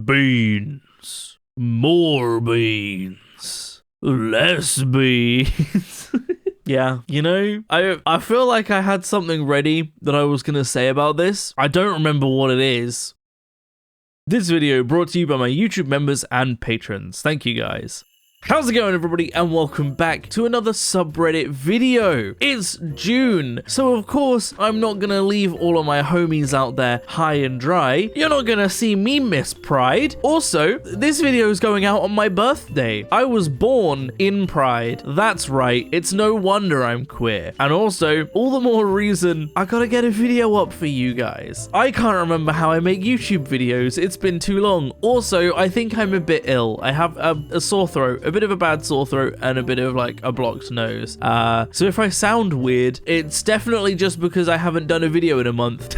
Beans. More beans. Less beans. Yeah, you know, I feel like I had something ready that I was gonna say about this. I don't remember what it is. This video brought to you by my YouTube members and patrons. Thank you guys. How's it going, everybody, and welcome back to another subreddit video. It's June, so of course I'm not gonna leave all of my homies out there high and dry. You're not gonna see me miss Pride. Also, this video is going out on my birthday. I was born in Pride. That's right, it's no wonder I'm queer. And also, all the more reason I gotta get a video up for you guys. I can't remember how I make YouTube videos, it's been too long. Also, I think I'm a bit ill. I have a sore throat, a bit of a bad sore throat and a bit of like a blocked nose. So if I sound weird, it's definitely just because I haven't done a video in a month.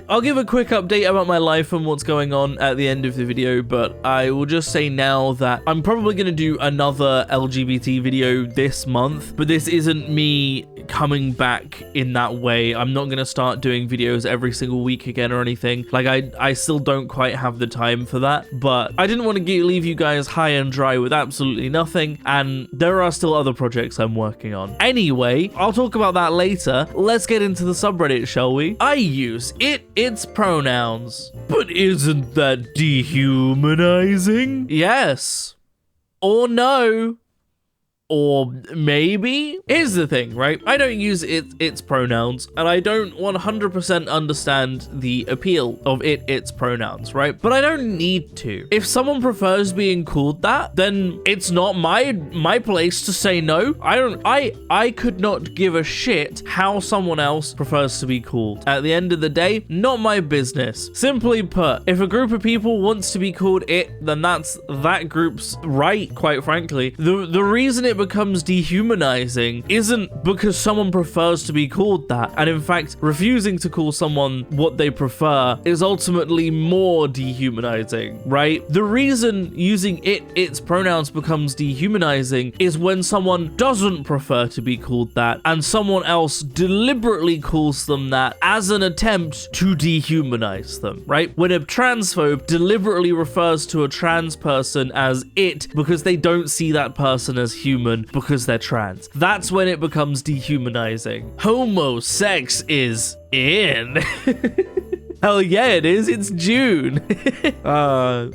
I'll give a quick update about my life and what's going on at the end of the video, but I will just say now that I'm probably going to do another LGBT video this month, but this isn't me coming back in that way. I'm not going to start doing videos every single week again or anything. Like I still don't quite have the time for that, but I didn't want to leave you guys high and dry with absolutely nothing, and there are still other projects I'm working on. Anyway, I'll talk about that later. Let's get into the subreddit, shall we? I use its pronouns. But isn't that dehumanizing? Yes. Or no. Or maybe? Here's the thing, right? I don't use its pronouns, and I don't 100% understand the appeal of its pronouns, right? But I don't need to. If someone prefers being called that, then it's not my place to say no. I could not give a shit how someone else prefers to be called. At the end of the day, not my business. Simply put, if a group of people wants to be called it, then that's that group's right, quite frankly. The reason it becomes dehumanizing isn't because someone prefers to be called that, and in fact refusing to call someone what they prefer is ultimately more dehumanizing, right? The reason using its pronouns becomes dehumanizing is when someone doesn't prefer to be called that and someone else deliberately calls them that as an attempt to dehumanize them, right? When a transphobe deliberately refers to a trans person as it because they don't see that person as human because they're trans. That's when it becomes dehumanizing. Homo-sex is in. Hell yeah, it is. It's June. I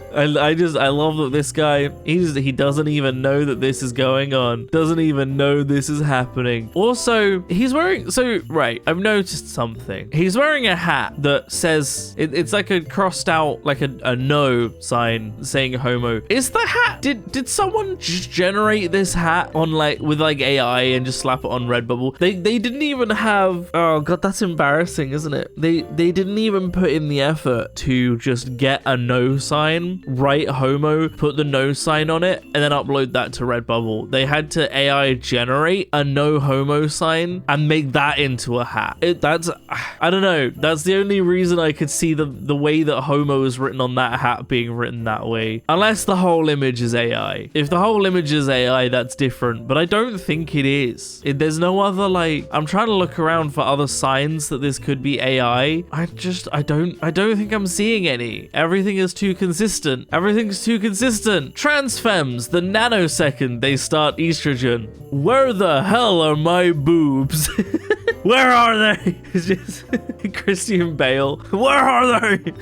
love that this guy, he doesn't even know that this is going on. Doesn't even know this is happening. Also, he's wearing, right, I've noticed something. He's wearing a hat that says, it's like a crossed out, like a no sign saying homo. Is the hat, did someone just generate this hat on with AI and just slap it on Redbubble? They didn't even have, oh God, that's embarrassing, isn't it? They didn't even put in the effort to just get a no sign, write homo, put the no sign on it, and then upload that to Redbubble. They had to AI generate a no homo sign and make that into a hat. I don't know. That's the only reason I could see the way that homo is written on that hat being written that way. Unless the whole image is AI. If the whole image is AI, that's different, but I don't think it is. There's no other, I'm trying to look around for other signs that this could be AI. I don't think I'm seeing any. Everything is too consistent. Everything's too consistent. Trans femmes, the nanosecond they start estrogen. Where the hell are my boobs? Where are they? It's just Christian Bale. Where are they?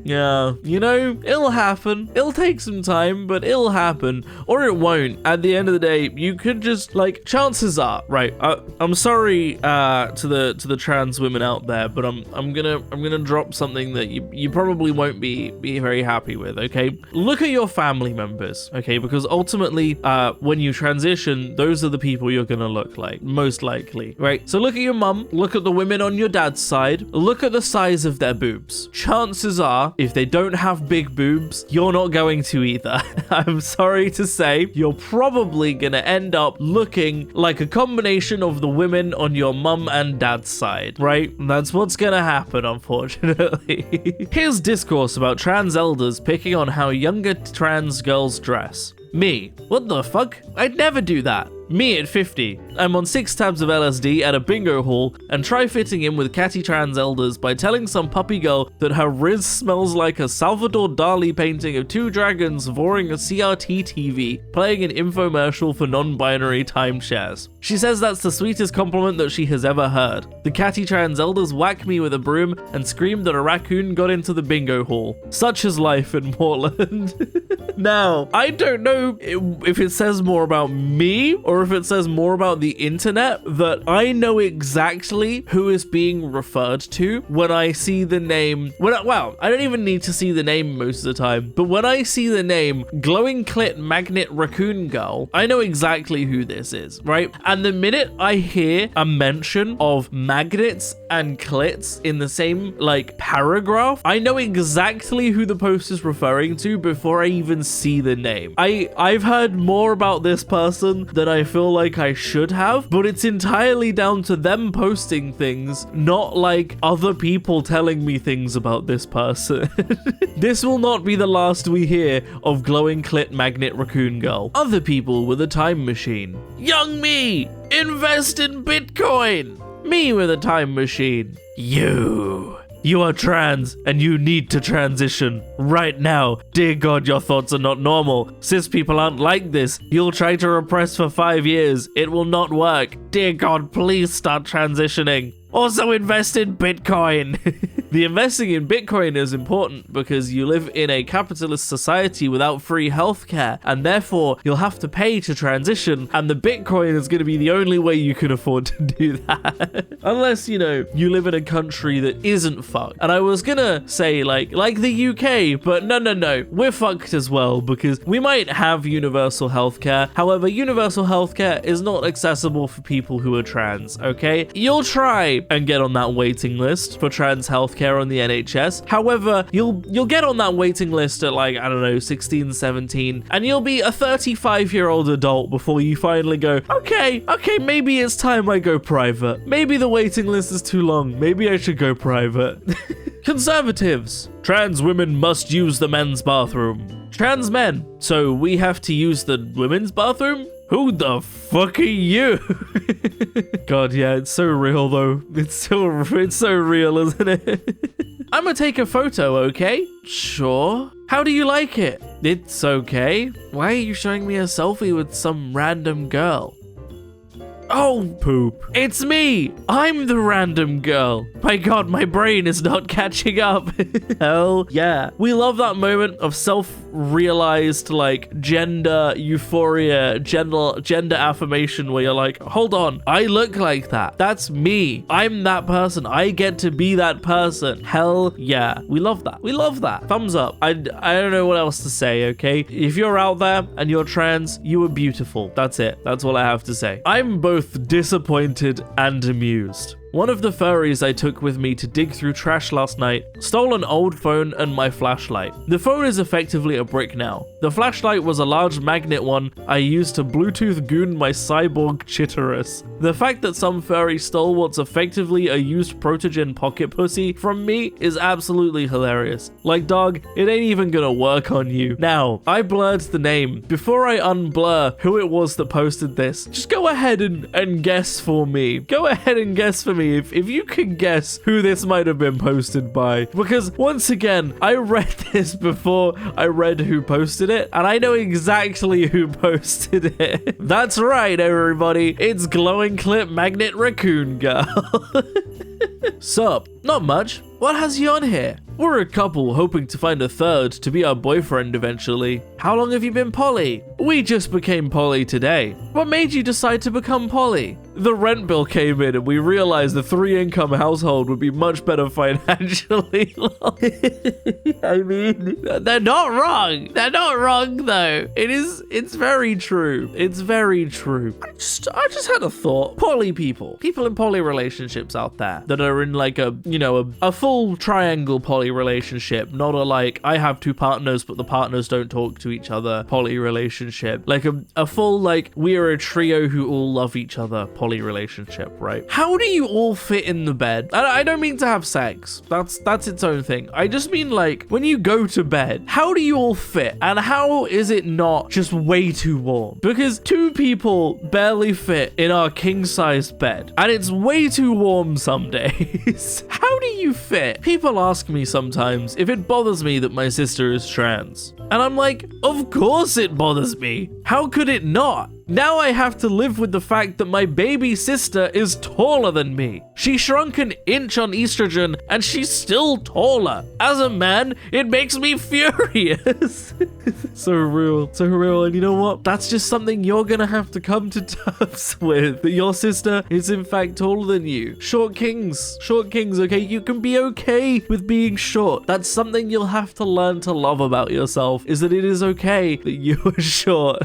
Yeah, you know, it'll happen. It'll take some time, but it'll happen. Or it won't. At the end of the day, you could just, chances are, right? I'm sorry to the trans women out there, but I'm gonna drop something that you probably won't be very happy with, okay? Look at your family members, okay? Because ultimately, when you transition, those are the people you're gonna look like, most likely, right? So look at your mum, look at the women on your dad's side, look at the size of their boobs. Chances are, if they don't have big boobs, you're not going to either. I'm sorry to say, you're probably gonna end up looking like a combination of the women on your mum and dad's side, right? And that's what's gonna happen, unfortunately. Here's discourse about trans elders picking on how younger trans girls dress. Me, what the fuck? I'd never do that. Me at 50. I'm on 6 tabs of LSD at a bingo hall and try fitting in with catty trans elders by telling some puppy girl that her Riz smells like a Salvador Dali painting of 2 dragons voring a CRT TV, playing an infomercial for non-binary timeshares. She says that's the sweetest compliment that she has ever heard. The catty trans elders whack me with a broom and scream that a raccoon got into the bingo hall. Such is life in Portland. Now, I don't know if it says more about me or if it says more about the internet, that I know exactly who is being referred to when I see the name. Well, I don't even need to see the name most of the time, but when I see the name Glowing Clit Magnet Raccoon Girl, I know exactly who this is, right? And the minute I hear a mention of magnets and clits in the same like paragraph, I know exactly who the post is referring to before I even see the name. I've heard more about this person than I feel like I should have, but it's entirely down to them posting things, not like other people telling me things about this person. This will not be the last we hear of Glowing Clit Magnet Raccoon Girl. Other people with a time machine. Young me, invest in Bitcoin. Me with a time machine. You are trans and you need to transition right now. Dear God, your thoughts are not normal. Cis people aren't like this. You'll try to repress for 5 years. It will not work. Dear God, please start transitioning. Also invest in Bitcoin. The investing in Bitcoin is important because you live in a capitalist society without free healthcare, and therefore you'll have to pay to transition, and the Bitcoin is going to be the only way you can afford to do that. Unless, you know, you live in a country that isn't fucked. And I was gonna say like the UK, but no, we're fucked as well because we might have universal healthcare. However, universal healthcare is not accessible for people who are trans, okay? You'll try and get on that waiting list for trans healthcare on the NHS. However, you'll get on that waiting list at like, I don't know, 16, 17, and you'll be a 35-year-old adult before you finally go, okay, maybe it's time I go private. Maybe the waiting list is too long. Maybe I should go private. Conservatives. Trans women must use the men's bathroom. Trans men. So we have to use the women's bathroom? Who the fuck are you? God, yeah, it's so real though. It's so real, isn't it? I'm gonna take a photo, okay? Sure. How do you like it? It's okay. Why are you showing me a selfie with some random girl? Oh, poop. It's me. I'm the random girl. My God, my brain is not catching up. Hell yeah. We love that moment of self-realized, like, gender euphoria, gender affirmation where you're like, hold on, I look like that. That's me. I'm that person. I get to be that person. Hell yeah. We love that. We love that. Thumbs up. I don't know what else to say, okay? If you're out there and you're trans, you are beautiful. That's it. That's all I have to say. I'm both disappointed and amused. One of the furries I took with me to dig through trash last night stole an old phone and my flashlight. The phone is effectively a brick now. The flashlight was a large magnet one I used to Bluetooth goon my cyborg Chitterus. The fact that some furry stole what's effectively a used Protogen pocket pussy from me is absolutely hilarious. Like, dog, it ain't even gonna work on you. Now, I blurred the name. Before I unblur who it was that posted this, just go ahead and guess for me. Go ahead and guess for me if you can guess who this might have been posted by. Because once again, I read this before I read who posted it, and I know exactly who posted it. That's right, everybody. It's Glowing Clip Magnet Raccoon Girl. Sup? Not much. What has you on here? We're a couple hoping to find a third to be our boyfriend eventually. How long have you been poly? We just became poly today. What made you decide to become poly? The rent bill came in and we realized the 3-income household would be much better financially. I mean, they're not wrong. They're not wrong though. It's very true. It's very true. I just had a thought. Poly people in poly relationships out there that are in like a full triangle poly relationship, not a like I have 2 partners but the partners don't talk to to each other poly relationship. Like a full, like, we are a trio who all love each other poly relationship, right? How do you all fit in the bed? I don't mean to have sex. That's its own thing. I just mean, like, when you go to bed, how do you all fit? And how is it not just way too warm? Because 2 people barely fit in our king-sized bed, and it's way too warm some days. How do you fit? People ask me sometimes if it bothers me that my sister is trans. And I'm like, of course it bothers me. How could it not? Now I have to live with the fact that my baby sister is taller than me. She shrunk an inch on estrogen and she's still taller. As a man, it makes me furious. So real. And you know what? That's just something you're gonna have to come to terms with. That your sister is in fact taller than you. Short kings, okay? You can be okay with being short. That's something you'll have to learn to love about yourself, is that it is okay that you are short.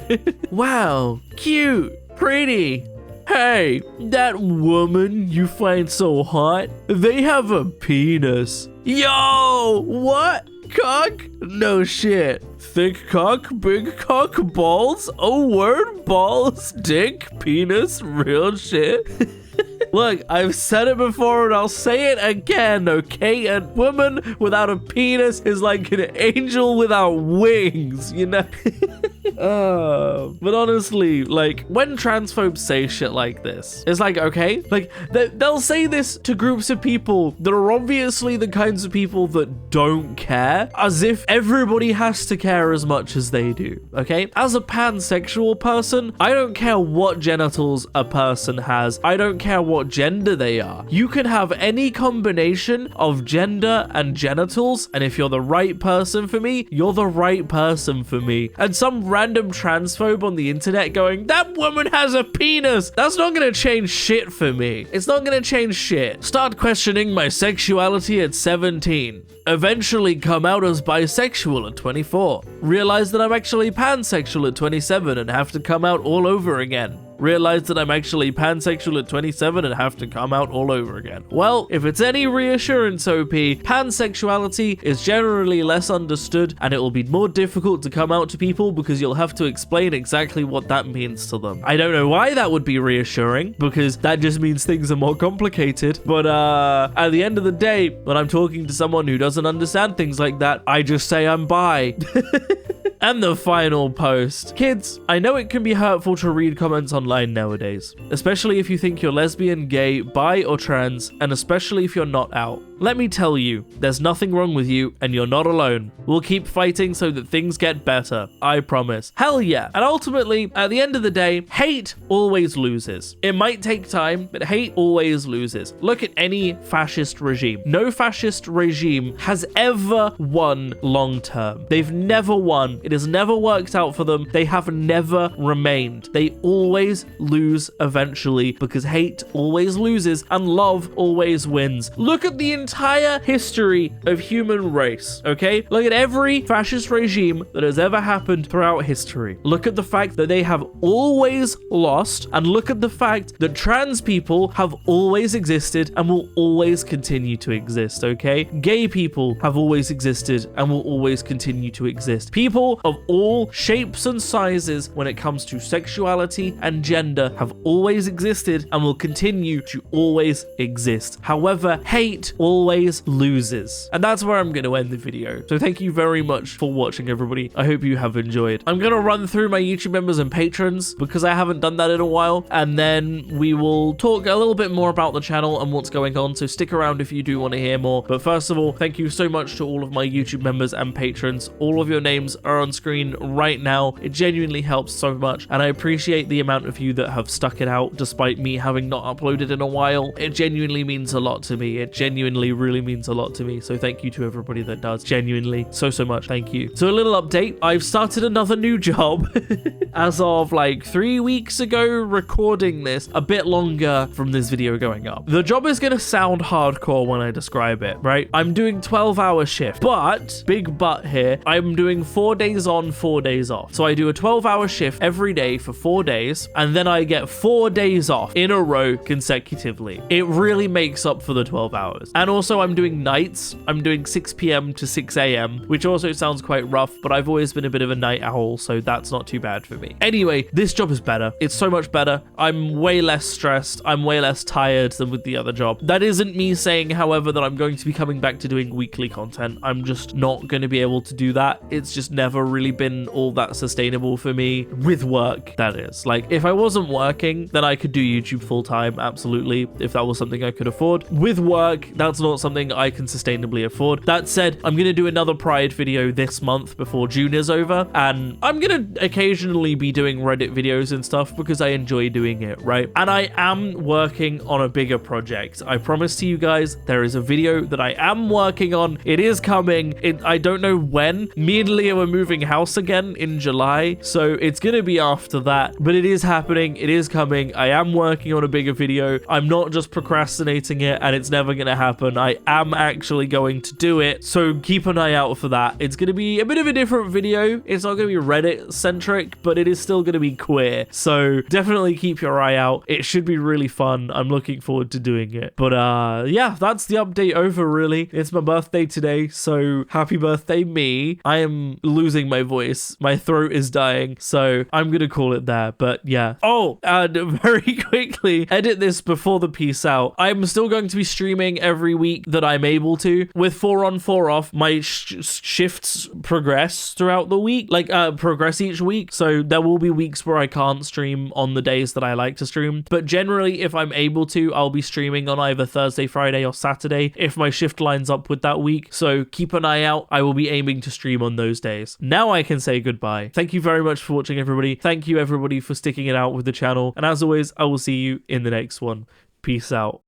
Wow. Cute, pretty. Hey, that woman you find so hot, they have a penis. Yo, what? Cock? No shit. Thick cock, big cock, balls? Oh, word? Balls, dick, penis, real shit. Look, I've said it before and I'll say it again, okay? A woman without a penis is like an angel without wings, you know? But honestly, like, when transphobes say shit like this, it's like, okay, like, they'll say this to groups of people that are obviously the kinds of people that don't care, as if everybody has to care as much as they do, okay? As a pansexual person, I don't care what genitals a person has. I don't care what gender they are. You can have any combination of gender and genitals, and if you're the right person for me, you're the right person for me. And some random transphobe on the internet going, that woman has a penis, that's not gonna change shit for me. It's not gonna change shit. Start questioning my sexuality at 17. Eventually come out as bisexual at 24. Realize that I'm actually pansexual at 27 and have to come out all over again. Realize that I'm actually pansexual at 27 and have to come out all over again. Well, if it's any reassurance, OP, pansexuality is generally less understood and it will be more difficult to come out to people because you'll have to explain exactly what that means to them. I don't know why that would be reassuring, because that just means things are more complicated. But at the end of the day, when I'm talking to someone who doesn't understand things like that, I just say I'm bi. And the final post. Kids, I know it can be hurtful to read comments online nowadays, especially if you think you're lesbian, gay, bi, or trans, and especially if you're not out. Let me tell you, there's nothing wrong with you, and you're not alone. We'll keep fighting so that things get better. I promise. Hell yeah. And ultimately, at the end of the day, hate always loses. It might take time, but hate always loses. Look at any fascist regime. No fascist regime has ever won long term. They've never won. It has never worked out for them. They have never remained. They always lose eventually because hate always loses and love always wins. Look at the entire history of human race, okay? Look at every fascist regime that has ever happened throughout history. Look at the fact that they have always lost, and look at the fact that trans people have always existed and will always continue to exist, okay? Gay people have always existed and will always continue to exist. People of all shapes and sizes when it comes to sexuality and gender have always existed and will continue to always exist. However, hate always loses. And that's where I'm going to end the video. So thank you very much for watching, everybody. I hope you have enjoyed. I'm going to run through my YouTube members and patrons because I haven't done that in a while. And then we will talk a little bit more about the channel and what's going on. So stick around if you do want to hear more. But first of all, thank you so much to all of my YouTube members and patrons. All of your names are on screen right now. It genuinely helps so much. And I appreciate the amount of you that have stuck it out despite me having not uploaded in a while. It genuinely means a lot to me. It genuinely really means a lot to me. So thank you to everybody that does. Genuinely, so much. Thank you. So a little update. I've started another new job as of like 3 weeks ago, recording this a bit longer from this video going up. The job is going to sound hardcore when I describe it, right? I'm doing 12-hour shift, but big but here, I'm doing 4 days on, 4 days off. So I do a 12-hour shift every day for 4 days, and then I get 4 days off in a row consecutively. It really makes up for the 12 hours. And also I'm doing nights. I'm doing 6 p.m. to 6 a.m., which also sounds quite rough, but I've always been a bit of a night owl, so that's not too bad for me. Anyway, this job is better. It's so much better. I'm way less stressed. I'm way less tired than with the other job. That isn't me saying, however, that I'm going to be coming back to doing weekly content. I'm just not going to be able to do that. It's just never really been all that sustainable for me with work, that is. Like, if I wasn't working, then I could do YouTube full time, absolutely, if that was something I could afford. With work, that's not something I can sustainably afford. That said, I'm going to do another Pride video this month before June is over, and I'm going to occasionally be doing Reddit videos and stuff because I enjoy doing it, right? And I am working on a bigger project. I promise to you guys, there is a video that I am working on. It is coming. I don't know when. Me and Leah are moving house again in July, so it's going to be after that, but it is happening. It is coming. I am working on a bigger video. I'm not just procrastinating it and it's never going to happen. I am actually going to do it, so keep an eye out for that. It's going to be a bit of a different video. It's not going to be Reddit centric, but it is still going to be queer, so definitely keep your eye out. It should be really fun. I'm looking forward to doing it. But yeah, that's the update over, really. It's my birthday today, so happy birthday me. I am losing my voice. My throat is dying, so I'm gonna call it there. But yeah. Oh, and very quickly, edit this before the peace out. I'm still going to be streaming every week that I'm able to. With 4 on 4 off, my shifts progress throughout the week, like progress each week. So there will be weeks where I can't stream on the days that I like to stream. But generally, if I'm able to, I'll be streaming on either Thursday, Friday, or Saturday if my shift lines up with that week. So keep an eye out. I will be aiming to stream on those days. Now I can say goodbye. Thank you very much for watching, everybody. Thank you, everybody, for sticking it out with the channel. And as always, I will see you in the next one. Peace out.